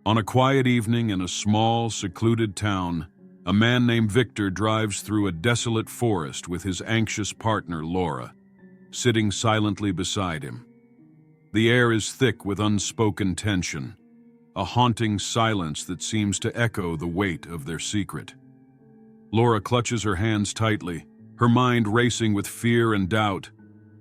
On a quiet evening in a small, secluded town, a man named Victor drives through a desolate forest with his anxious partner, Laura, sitting silently beside him. The air is thick with unspoken tension, a haunting silence that seems to echo the weight of their secret. Laura clutches her hands tightly, her mind racing with fear and doubt,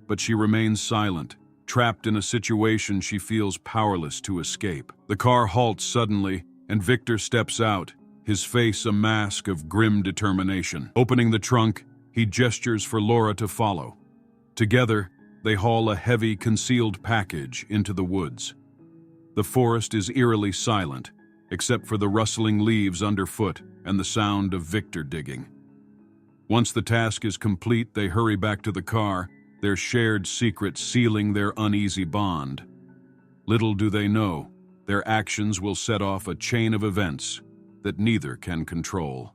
but she remains silent, trapped in a situation she feels powerless to escape. The car halts suddenly, and Victor steps out, his face a mask of grim determination. Opening the trunk, he gestures for Laura to follow. Together, they haul a heavy, concealed package into the woods. The forest is eerily silent, except for the rustling leaves underfoot and the sound of Victor digging. Once the task is complete, they hurry back to the car, their shared secret sealing their uneasy bond. Little do they know, their actions will set off a chain of events that neither can control.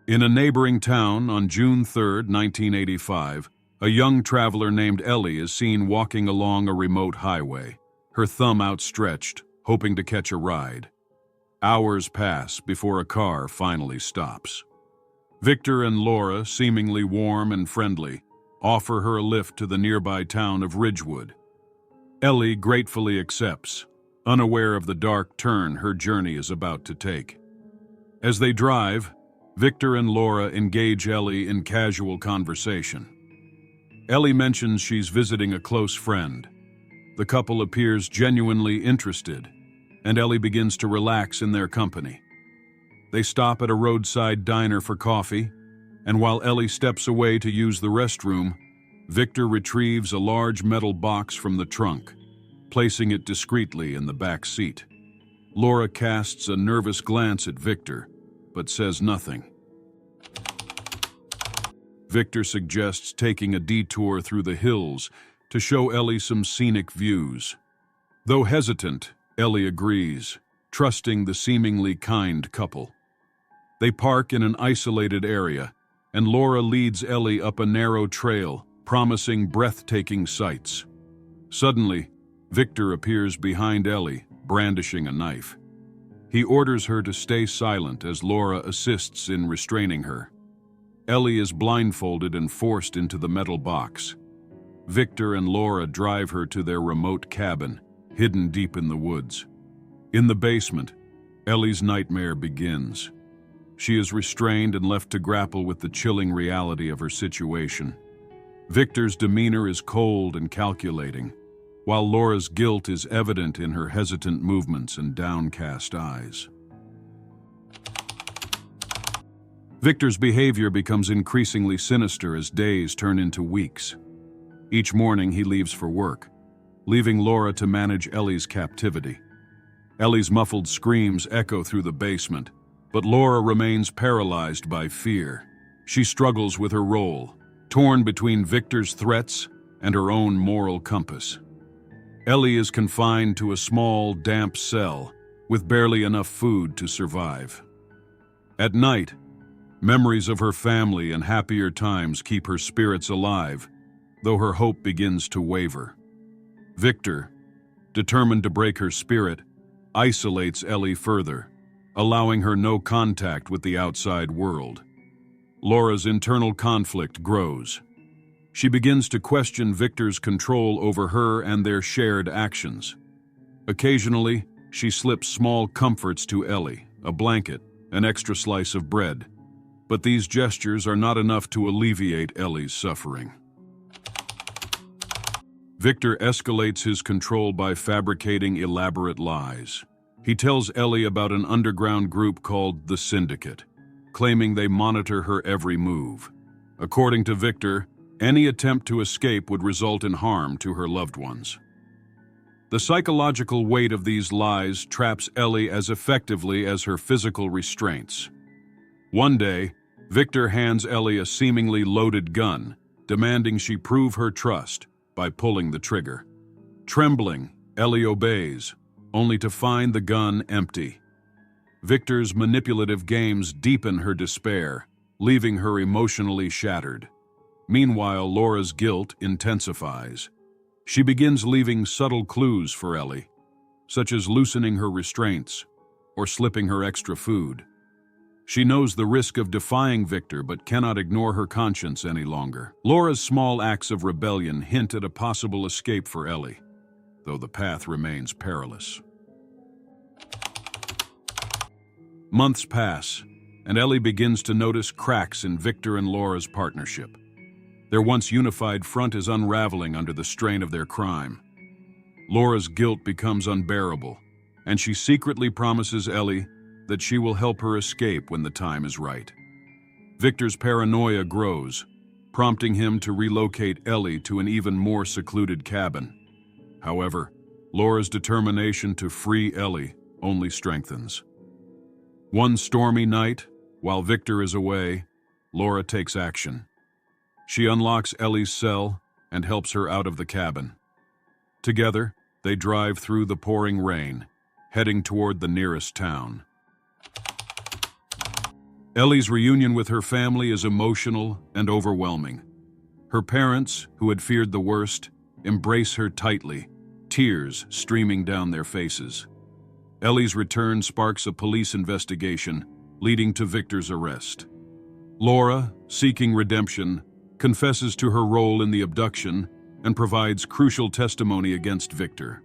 In a neighboring town on June 3, 1985, a young traveler named Ellie is seen walking along a remote highway, her thumb outstretched, hoping to catch a ride. Hours pass before a car finally stops. Victor and Laura, seemingly warm and friendly, offer her a lift to the nearby town of Ridgewood. Ellie gratefully accepts, unaware of the dark turn her journey is about to take. As they drive, Victor and Laura engage Ellie in casual conversation. Ellie mentions she's visiting a close friend. The couple appears genuinely interested, and Ellie begins to relax in their company. They stop at a roadside diner for coffee, and while Ellie steps away to use the restroom, Victor retrieves a large metal box from the trunk, placing it discreetly in the back seat. Laura casts a nervous glance at Victor, but says nothing. Victor suggests taking a detour through the hills to show Ellie some scenic views. Though hesitant, Ellie agrees, trusting the seemingly kind couple. They park in an isolated area, and Laura leads Ellie up a narrow trail, promising breathtaking sights. Suddenly, Victor appears behind Ellie, brandishing a knife. He orders her to stay silent as Laura assists in restraining her. Ellie is blindfolded and forced into the metal box. Victor and Laura drive her to their remote cabin, hidden deep in the woods. In the basement, Ellie's nightmare begins. She is restrained and left to grapple with the chilling reality of her situation. Victor's demeanor is cold and calculating, while Laura's guilt is evident in her hesitant movements and downcast eyes. Victor's behavior becomes increasingly sinister as days turn into weeks. Each morning he leaves for work, leaving Laura to manage Ellie's captivity. Ellie's muffled screams echo through the basement, but Laura remains paralyzed by fear. She struggles with her role, torn between Victor's threats and her own moral compass. Ellie is confined to a small, damp cell with barely enough food to survive. At night, memories of her family and happier times keep her spirits alive, though her hope begins to waver. Victor, determined to break her spirit, isolates Ellie further, allowing her no contact with the outside world. Laura's internal conflict grows. She begins to question Victor's control over her and their shared actions. Occasionally, she slips small comforts to Ellie, a blanket, an extra slice of bread. But these gestures are not enough to alleviate Ellie's suffering. Victor escalates his control by fabricating elaborate lies. He tells Ellie about an underground group called the Syndicate, claiming they monitor her every move. According to Victor, any attempt to escape would result in harm to her loved ones. The psychological weight of these lies traps Ellie as effectively as her physical restraints. One day, Victor hands Ellie a seemingly loaded gun, demanding she prove her trust by pulling the trigger. Trembling, Ellie obeys, only to find the gun empty. Victor's manipulative games deepen her despair, leaving her emotionally shattered. Meanwhile, Laura's guilt intensifies. She begins leaving subtle clues for Ellie, such as loosening her restraints or slipping her extra food. She knows the risk of defying Victor but cannot ignore her conscience any longer. Laura's small acts of rebellion hint at a possible escape for Ellie, though the path remains perilous. Months pass, and Ellie begins to notice cracks in Victor and Laura's partnership. Their once unified front is unraveling under the strain of their crime. Laura's guilt becomes unbearable, and she secretly promises Ellie that she will help her escape when the time is right. Victor's paranoia grows, prompting him to relocate Ellie to an even more secluded cabin. However, Laura's determination to free Ellie only strengthens. One stormy night, while Victor is away, Laura takes action. She unlocks Ellie's cell and helps her out of the cabin. Together, they drive through the pouring rain, heading toward the nearest town. Ellie's reunion with her family is emotional and overwhelming. Her parents, who had feared the worst, embrace her tightly, tears streaming down their faces. Ellie's return sparks a police investigation, leading to Victor's arrest. Laura, seeking redemption, confesses to her role in the abduction and provides crucial testimony against Victor.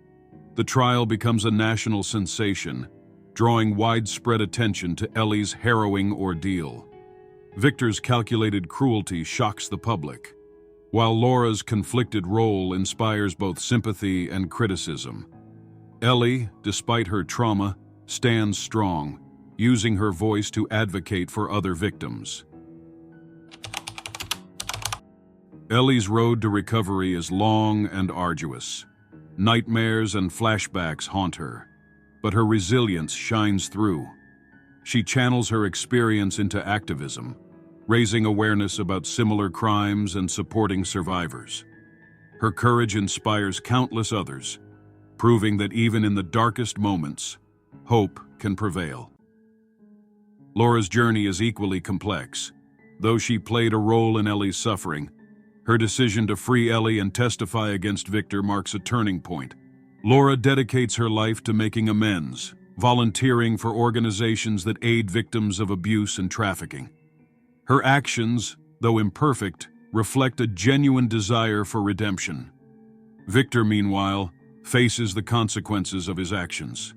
The trial becomes a national sensation, drawing widespread attention to Ellie's harrowing ordeal. Victor's calculated cruelty shocks the public, while Laura's conflicted role inspires both sympathy and criticism. Ellie, despite her trauma, stands strong, using her voice to advocate for other victims. Ellie's road to recovery is long and arduous. Nightmares and flashbacks haunt her, but her resilience shines through. She channels her experience into activism, raising awareness about similar crimes and supporting survivors. Her courage inspires countless others, proving that even in the darkest moments, hope can prevail. Laura's journey is equally complex. Though she played a role in Ellie's suffering, her decision to free Ellie and testify against Victor marks a turning point. Laura dedicates her life to making amends, volunteering for organizations that aid victims of abuse and trafficking. Her actions, though imperfect, reflect a genuine desire for redemption. Victor, meanwhile, faces the consequences of his actions.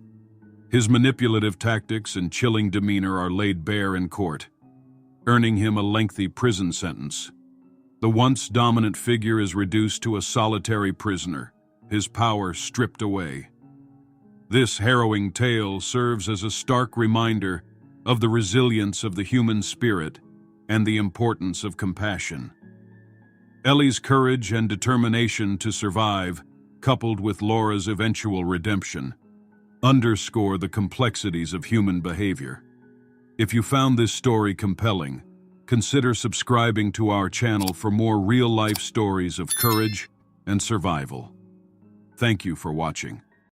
His manipulative tactics and chilling demeanor are laid bare in court, earning him a lengthy prison sentence. The once dominant figure is reduced to a solitary prisoner, his power stripped away. This harrowing tale serves as a stark reminder of the resilience of the human spirit and the importance of compassion. Ellie's courage and determination to survive, coupled with Laura's eventual redemption, underscore the complexities of human behavior. If you found this story compelling, consider subscribing to our channel for more real-life stories of courage and survival. Thank you for watching.